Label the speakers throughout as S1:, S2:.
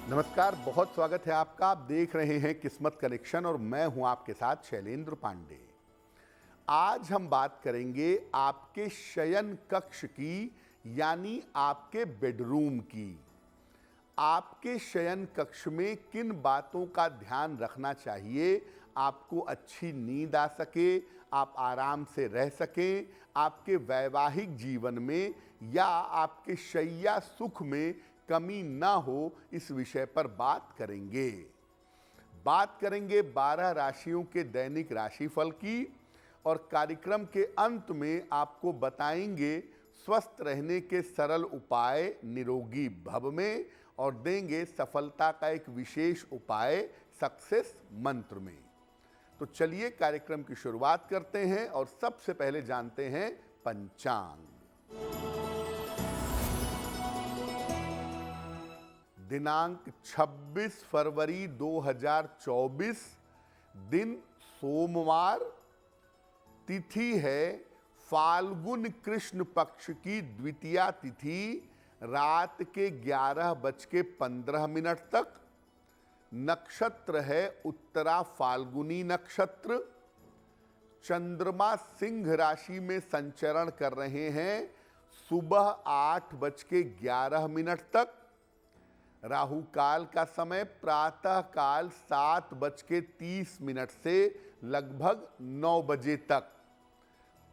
S1: नमस्कार, बहुत स्वागत है आपका। आप देख रहे हैं किस्मत कनेक्शन और मैं हूं आपके साथ शैलेंद्र पांडे। आज हम बात करेंगे आपके शयन कक्ष की, यानी आपके बेडरूम की। आपके शयन कक्ष में किन बातों का ध्यान रखना चाहिए, आपको अच्छी नींद आ सके, आप आराम से रह सकें, आपके वैवाहिक जीवन में या आपके शैया सुख में कमी ना हो, इस विषय पर बात करेंगे। बात करेंगे 12 राशियों के दैनिक राशिफल की और कार्यक्रम के अंत में आपको बताएंगे स्वस्थ रहने के सरल उपाय निरोगी भव में और देंगे सफलता का एक विशेष उपाय सक्सेस मंत्र में। तो चलिए कार्यक्रम की शुरुआत करते हैं और सबसे पहले जानते हैं पंचांग। दिनांक 26 फरवरी 2024, दिन सोमवार, तिथि है फाल्गुन कृष्ण पक्ष की द्वितीया तिथि, रात के 11:15 तक। नक्षत्र है उत्तरा फाल्गुनी नक्षत्र। चंद्रमा सिंह राशि में संचरण कर रहे हैं सुबह 8:11 तक। राहु काल का समय प्रातः काल 7:30 से लगभग 9 बजे तक।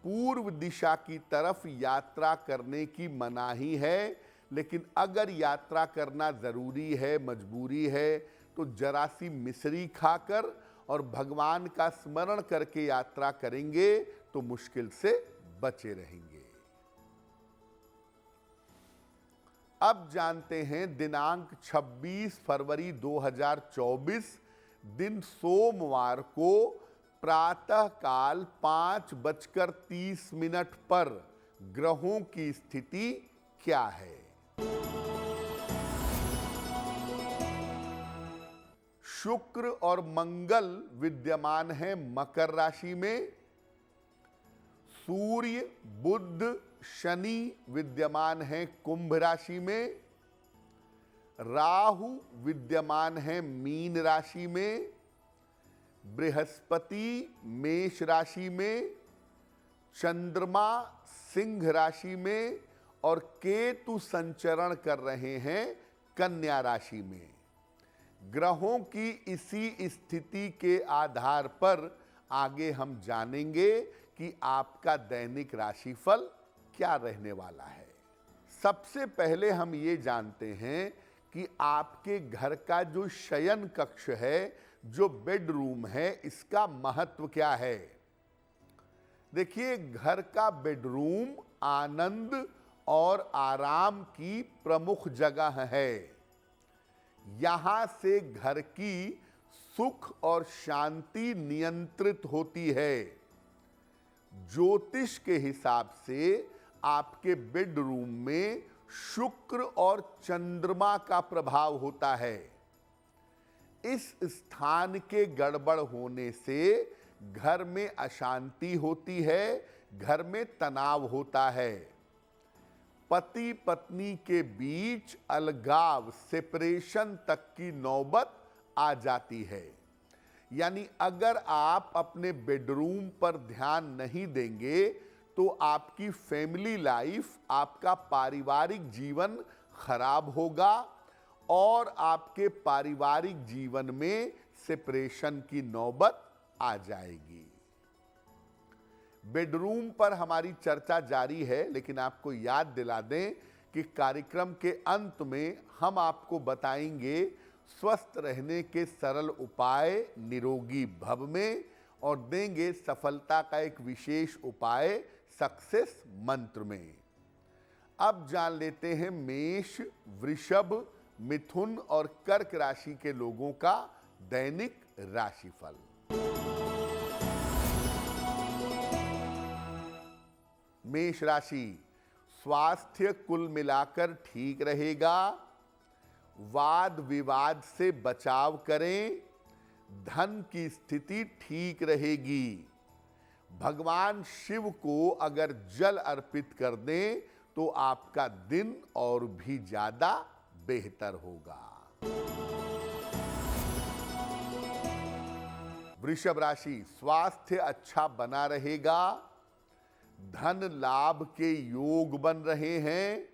S1: पूर्व दिशा की तरफ यात्रा करने की मनाही है, लेकिन अगर यात्रा करना जरूरी है, मजबूरी है, तो जरा सी मिश्री खाकर और भगवान का स्मरण करके यात्रा करेंगे तो मुश्किल से बचे रहेंगे। अब जानते हैं दिनांक 26 फरवरी 2024, दिन सोमवार को प्रातः काल 5:30 पर ग्रहों की स्थिति क्या है। शुक्र और मंगल विद्यमान है मकर राशि में। सूर्य, बुध, शनि विद्यमान है कुंभ राशि में। राहु विद्यमान है मीन राशि में। बृहस्पति मेष राशि में। चंद्रमा सिंह राशि में और केतु संचरण कर रहे हैं कन्या राशि में। ग्रहों की इसी स्थिति के आधार पर आगे हम जानेंगे कि आपका दैनिक राशिफल क्या रहने वाला है। सबसे पहले हम ये जानते हैं कि आपके घर का जो शयन कक्ष है, जो बेडरूम है, इसका महत्व क्या है। देखिए, घर का बेडरूम आनंद और आराम की प्रमुख जगह है। यहां से घर की सुख और शांति नियंत्रित होती है। ज्योतिष के हिसाब से आपके बेडरूम में शुक्र और चंद्रमा का प्रभाव होता है। इस स्थान के गड़बड़ होने से घर में अशांति होती है, घर में तनाव होता है। पति पत्नी के बीच अलगाव, सेपरेशन तक की नौबत आ जाती है। यानी अगर आप अपने बेडरूम पर ध्यान नहीं देंगे तो आपकी फैमिली लाइफ, आपका पारिवारिक जीवन खराब होगा और आपके पारिवारिक जीवन में सेपरेशन की नौबत आ जाएगी। बेडरूम पर हमारी चर्चा जारी है, लेकिन आपको याद दिला दें कि कार्यक्रम के अंत में हम आपको बताएंगे स्वस्थ रहने के सरल उपाय निरोगी भव में और देंगे सफलता का एक विशेष उपाय सक्सेस मंत्र में। अब जान लेते हैं मेष, वृषभ, मिथुन और कर्क राशि के लोगों का दैनिक राशिफल। मेष राशि, स्वास्थ्य कुल मिलाकर ठीक रहेगा। वाद विवाद से बचाव करें। धन की स्थिति ठीक रहेगी। भगवान शिव को अगर जल अर्पित कर दें तो आपका दिन और भी ज्यादा बेहतर होगा। वृषभ राशि, स्वास्थ्य अच्छा बना रहेगा, धन लाभ के योग बन रहे हैं,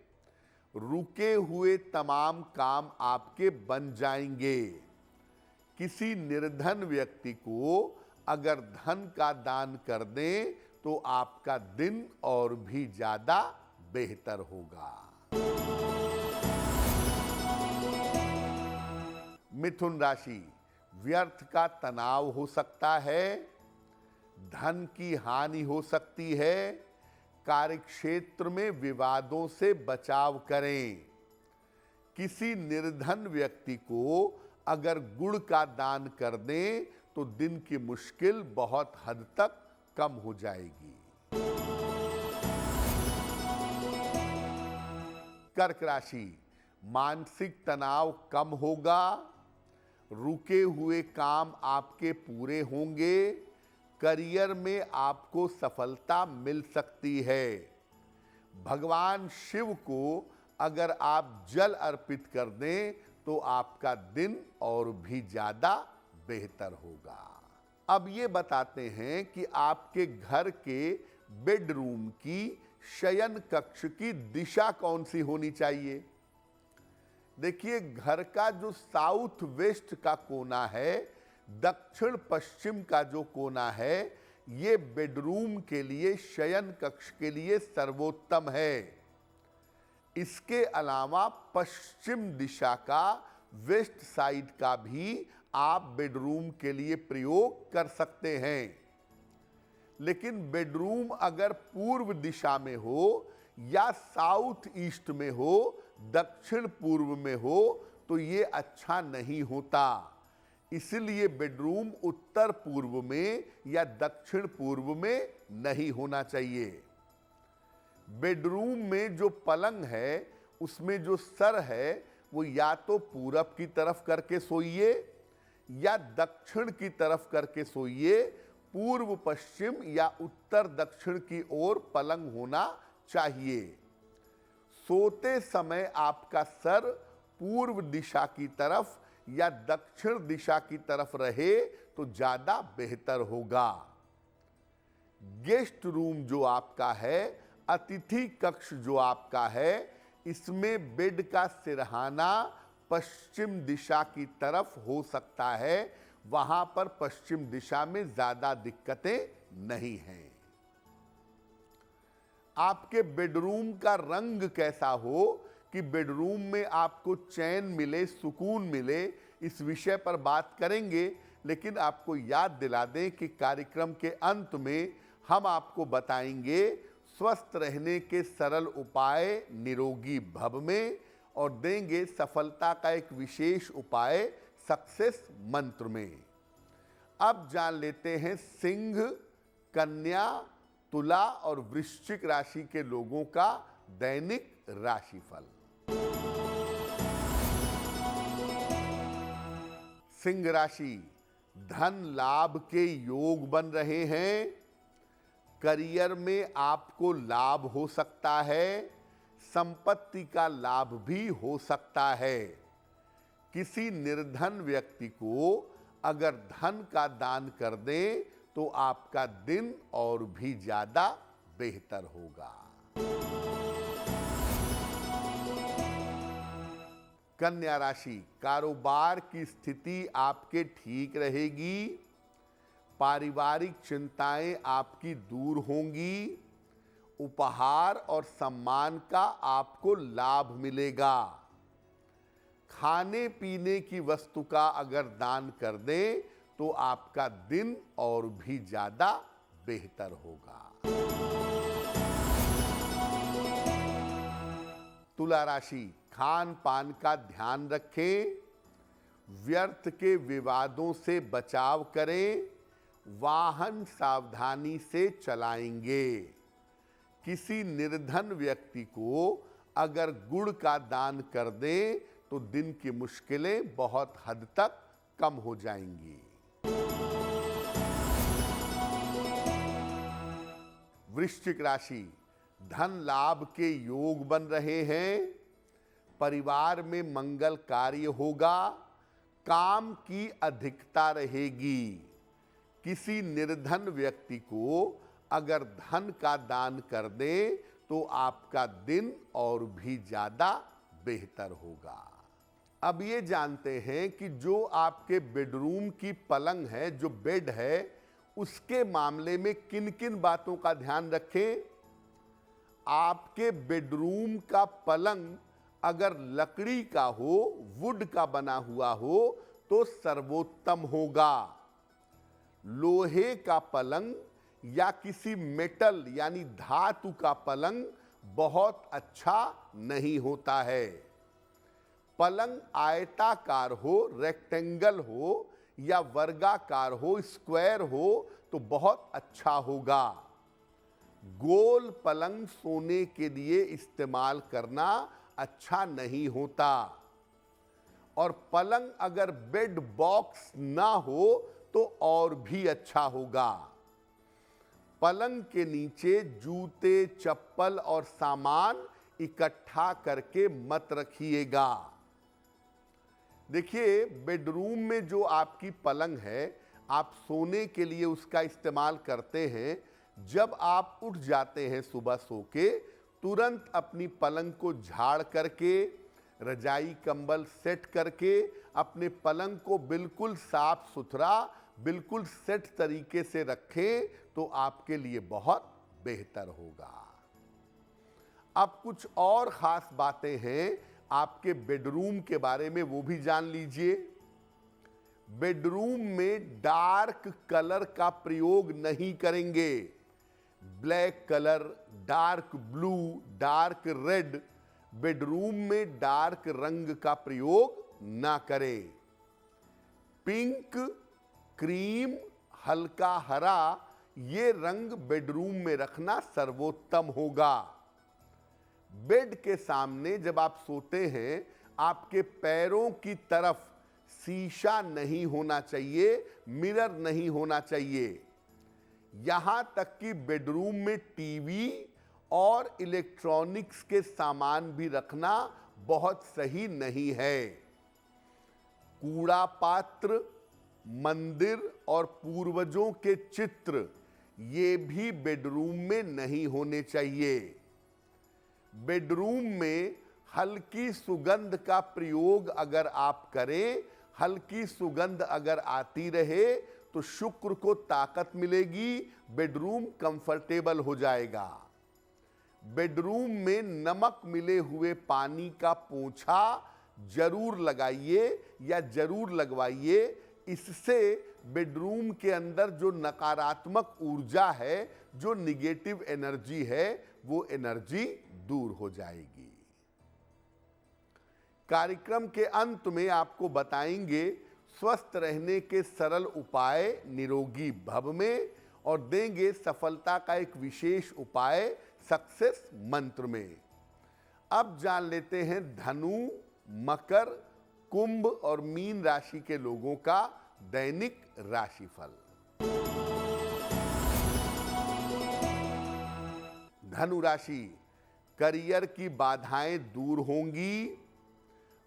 S1: रुके हुए तमाम काम आपके बन जाएंगे। किसी निर्धन व्यक्ति को अगर धन का दान कर दें तो आपका दिन और भी ज्यादा बेहतर होगा। मिथुन राशि, व्यर्थ का तनाव हो सकता है, धन की हानि हो सकती है, कार्यक्षेत्र में विवादों से बचाव करें। किसी निर्धन व्यक्ति को अगर गुड़ का दान कर दें तो दिन की मुश्किल बहुत हद तक कम हो जाएगी। कर्क राशि, मानसिक तनाव कम होगा, रुके हुए काम आपके पूरे होंगे, करियर में आपको सफलता मिल सकती है। भगवान शिव को अगर आप जल अर्पित कर दें तो आपका दिन और भी ज्यादा बेहतर होगा। अब ये बताते हैं कि आपके घर के बेडरूम की शयन कक्ष की दिशा कौन सी होनी चाहिए। देखिए, घर का जो साउथ वेस्ट का कोना है, दक्षिण पश्चिम का जो कोना है, ये बेडरूम के लिए, शयन कक्ष के लिए सर्वोत्तम है। इसके अलावा पश्चिम दिशा का, वेस्ट साइड का भी आप बेडरूम के लिए प्रयोग कर सकते हैं। लेकिन बेडरूम अगर पूर्व दिशा में हो या साउथ ईस्ट में हो, दक्षिण पूर्व में हो, तो ये अच्छा नहीं होता। इसलिए बेडरूम उत्तर पूर्व में या दक्षिण पूर्व में नहीं होना चाहिए। बेडरूम में जो पलंग है उसमें जो सर है वो या तो पूरब की तरफ करके सोइए या दक्षिण की तरफ करके सोइए। पूर्व पश्चिम या उत्तर दक्षिण की ओर पलंग होना चाहिए। सोते समय आपका सर पूर्व दिशा की तरफ या दक्षिण दिशा की तरफ रहे तो ज्यादा बेहतर होगा। गेस्ट रूम जो आपका है, अतिथि कक्ष जो आपका है, इसमें बेड का सिरहाना पश्चिम दिशा की तरफ हो सकता है। वहां पर पश्चिम दिशा में ज्यादा दिक्कतें नहीं हैं। आपके बेडरूम का रंग कैसा हो कि बेडरूम में आपको चैन मिले, सुकून मिले, इस विषय पर बात करेंगे। लेकिन आपको याद दिला दें कि कार्यक्रम के अंत में हम आपको बताएंगे स्वस्थ रहने के सरल उपाय निरोगी भव में, और देंगे सफलता का एक विशेष उपाय सक्सेस मंत्र में। अब जान लेते हैं सिंह, कन्या, तुला और वृश्चिक राशि के लोगों का दैनिक राशिफल। सिंह राशि, धन लाभ के योग बन रहे हैं, करियर में आपको लाभ हो सकता है, संपत्ति का लाभ भी हो सकता है। किसी निर्धन व्यक्ति को अगर धन का दान कर दें तो आपका दिन और भी ज्यादा बेहतर होगा। कन्या राशि, कारोबार की स्थिति आपके ठीक रहेगी, पारिवारिक चिंताएं आपकी दूर होंगी, उपहार और सम्मान का आपको लाभ मिलेगा। खाने पीने की वस्तु का अगर दान कर दें तो आपका दिन और भी ज्यादा बेहतर होगा। तुला राशि, खान पान का ध्यान रखें, व्यर्थ के विवादों से बचाव करें, वाहन सावधानी से चलाएंगे। किसी निर्धन व्यक्ति को अगर गुड़ का दान कर दें तो दिन की मुश्किलें बहुत हद तक कम हो जाएंगी। वृश्चिक राशि, धन लाभ के योग बन रहे हैं, परिवार में मंगल कार्य होगा, काम की अधिकता रहेगी। किसी निर्धन व्यक्ति को अगर धन का दान कर दें तो आपका दिन और भी ज्यादा बेहतर होगा। अब ये जानते हैं कि जो आपके बेडरूम की पलंग है, जो बेड है, उसके मामले में किन किन बातों का ध्यान रखें। आपके बेडरूम का पलंग अगर लकड़ी का हो, वुड का बना हुआ हो तो सर्वोत्तम होगा। लोहे का पलंग या किसी मेटल यानी धातु का पलंग बहुत अच्छा नहीं होता है। पलंग आयताकार हो, रेक्टेंगल हो या वर्गाकार हो, स्क्वायर हो तो बहुत अच्छा होगा। गोल पलंग सोने के लिए इस्तेमाल करना अच्छा नहीं होता। और पलंग अगर बेड बॉक्स ना हो तो और भी अच्छा होगा। पलंग के नीचे जूते, चप्पल और सामान इकट्ठा करके मत रखिएगा। देखिए, बेडरूम में जो आपकी पलंग है, आप सोने के लिए उसका इस्तेमाल करते हैं। जब आप उठ जाते हैं सुबह सो के, तुरंत अपनी पलंग को झाड़ करके, रजाई कंबल सेट करके अपने पलंग को बिल्कुल साफ सुथरा, बिल्कुल सेट तरीके से रखें तो आपके लिए बहुत बेहतर होगा। अब कुछ और खास बातें हैं आपके बेडरूम के बारे में, वो भी जान लीजिए। बेडरूम में डार्क कलर का प्रयोग नहीं करेंगे। Black colour, dark blue, dark red, bedroom में डार्क रंग का प्रयोग ना करें। पिंक, क्रीम, हल्का हरा ये रंग बेडरूम में रखना सर्वोत्तम होगा। बेड के सामने जब आप सोते हैं, आपके पैरों की तरफ शीशा नहीं होना चाहिए, मिरर नहीं होना चाहिए। यहां तक कि बेडरूम में टीवी और इलेक्ट्रॉनिक्स के सामान भी रखना बहुत सही नहीं है। कूड़ा पात्र, मंदिर और पूर्वजों के चित्र ये भी बेडरूम में नहीं होने चाहिए। बेडरूम में हल्की सुगंध का प्रयोग अगर आप करें, हल्की सुगंध अगर आती रहे तो शुक्र को ताकत मिलेगी, बेडरूम कंफर्टेबल हो जाएगा। बेडरूम में नमक मिले हुए पानी का पोंछा जरूर लगाइए या जरूर लगवाइए। इससे बेडरूम के अंदर जो नकारात्मक ऊर्जा है, जो निगेटिव एनर्जी है, वो एनर्जी दूर हो जाएगी। कार्यक्रम के अंत में आपको बताएंगे स्वस्थ रहने के सरल उपाय निरोगी भव में, और देंगे सफलता का एक विशेष उपाय सक्सेस मंत्र में। अब जान लेते हैं धनु, मकर, कुंभ और मीन राशि के लोगों का दैनिक राशिफल। धनु राशि, करियर की बाधाएं दूर होंगी।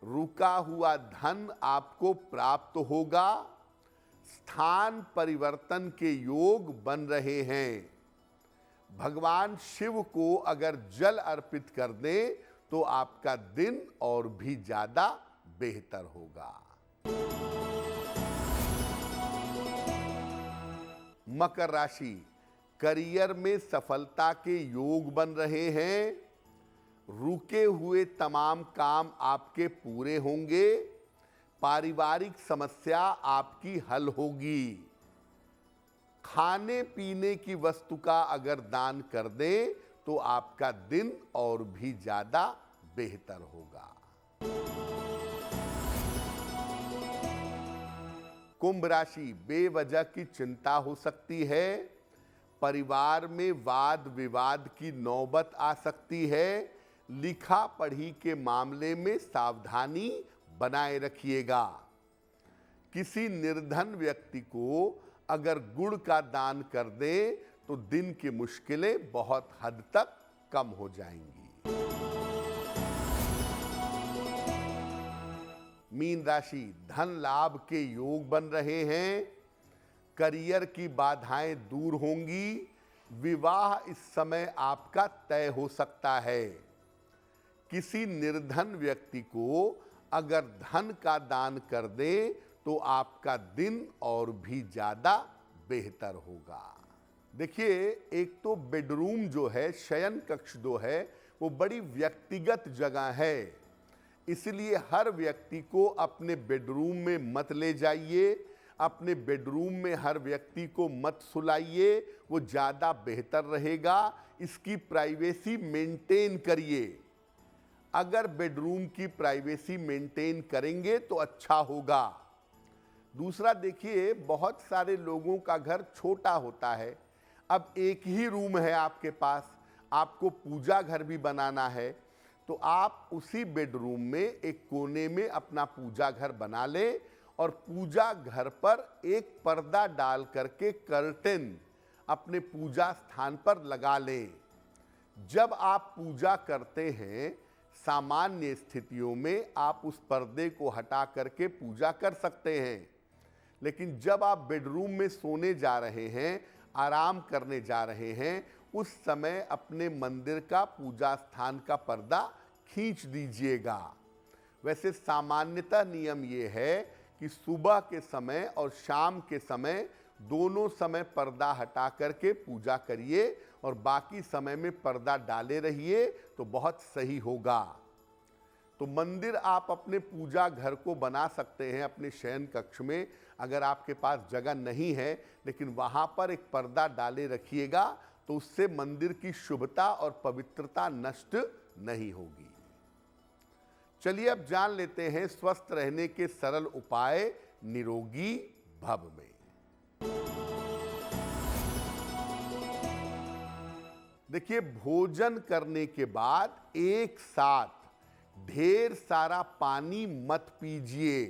S1: रुका हुआ धन आपको प्राप्त होगा। स्थान परिवर्तन के योग बन रहे हैं। भगवान शिव को अगर जल अर्पित कर दें तो आपका दिन और भी ज्यादा बेहतर होगा। मकर राशि, करियर में सफलता के योग बन रहे हैं। रुके हुए तमाम काम आपके पूरे होंगे। पारिवारिक समस्या आपकी हल होगी। खाने पीने की वस्तु का अगर दान कर दें तो आपका दिन और भी ज्यादा बेहतर होगा। कुंभ राशि, बेवजह की चिंता हो सकती है। परिवार में वाद विवाद की नौबत आ सकती है। लिखा पढ़ी के मामले में सावधानी बनाए रखिएगा। किसी निर्धन व्यक्ति को अगर गुड़ का दान कर दें तो दिन की मुश्किलें बहुत हद तक कम हो जाएंगी। मीन राशि, धन लाभ के योग बन रहे हैं। करियर की बाधाएं दूर होंगी। विवाह इस समय आपका तय हो सकता है। किसी निर्धन व्यक्ति को अगर धन का दान कर दे तो आपका दिन और भी ज्यादा बेहतर होगा। देखिए, एक तो बेडरूम जो है, शयन कक्ष जो है, वो बड़ी व्यक्तिगत जगह है, इसलिए हर व्यक्ति को अपने बेडरूम में मत ले जाइए। अपने बेडरूम में हर व्यक्ति को मत सुलाइए, वो ज़्यादा बेहतर रहेगा। इसकी प्राइवेसी मेंटेन करिए। अगर बेडरूम की प्राइवेसी मेंटेन करेंगे तो अच्छा होगा। दूसरा, देखिए, बहुत सारे लोगों का घर छोटा होता है। अब एक ही रूम है आपके पास, आपको पूजा घर भी बनाना है, तो आप उसी बेडरूम में एक कोने में अपना पूजा घर बना लें और पूजा घर पर एक पर्दा डाल करके कर्टेन अपने पूजा स्थान पर लगा लें। जब आप पूजा करते हैं, सामान्य स्थितियों में आप उस पर्दे को हटा करके पूजा कर सकते हैं, लेकिन जब आप बेडरूम में सोने जा रहे हैं, आराम करने जा रहे हैं, उस समय अपने मंदिर का, पूजा स्थान का पर्दा खींच दीजिएगा। वैसे सामान्यतः नियम ये है कि सुबह के समय और शाम के समय, दोनों समय पर्दा हटा करके पूजा करिए और बाकी समय में पर्दा डाले रहिए तो बहुत सही होगा। तो मंदिर आप अपने पूजा घर को बना सकते हैं अपने शयन कक्ष में। अगर आपके पास जगह नहीं है, लेकिन वहां पर एक पर्दा डाले रखिएगा, तो उससे मंदिर की शुभता और पवित्रता नष्ट नहीं होगी। चलिए अब जान लेते हैं स्वस्थ रहने के सरल उपाय निरोगी भव में। देखिए, भोजन करने के बाद एक साथ ढेर सारा पानी मत पीजिए।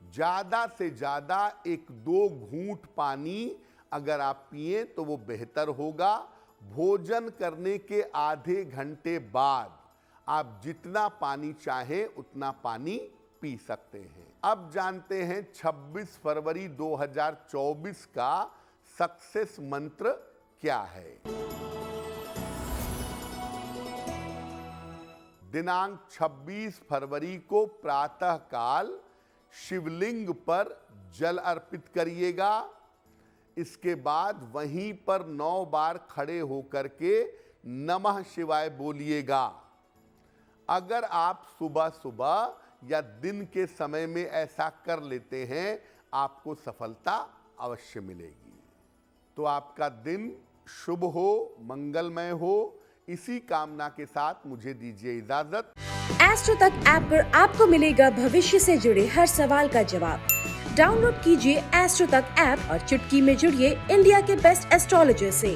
S1: ज्यादा से ज्यादा 1-2 घूंट पानी अगर आप पिए तो वो बेहतर होगा। भोजन करने के आधे घंटे बाद आप जितना पानी चाहें उतना पानी पी सकते हैं। अब जानते हैं 26 फरवरी 2024 का सक्सेस मंत्र क्या है। दिनांक 26 फरवरी को प्रातः काल शिवलिंग पर जल अर्पित करिएगा। इसके बाद वहीं पर 9 बार खड़े होकर के नमः शिवाय बोलिएगा। अगर आप सुबह सुबह या दिन के समय में ऐसा कर लेते हैं, आपको सफलता अवश्य मिलेगी। तो आपका दिन शुभ हो, मंगलमय हो, इसी कामना के साथ मुझे दीजिए इजाजत।
S2: एस्ट्रो तक ऐप पर आपको मिलेगा भविष्य से जुड़े हर सवाल का जवाब। डाउनलोड कीजिए एस्ट्रो तक ऐप और चुटकी में जुड़िए इंडिया के बेस्ट एस्ट्रोलॉजर से।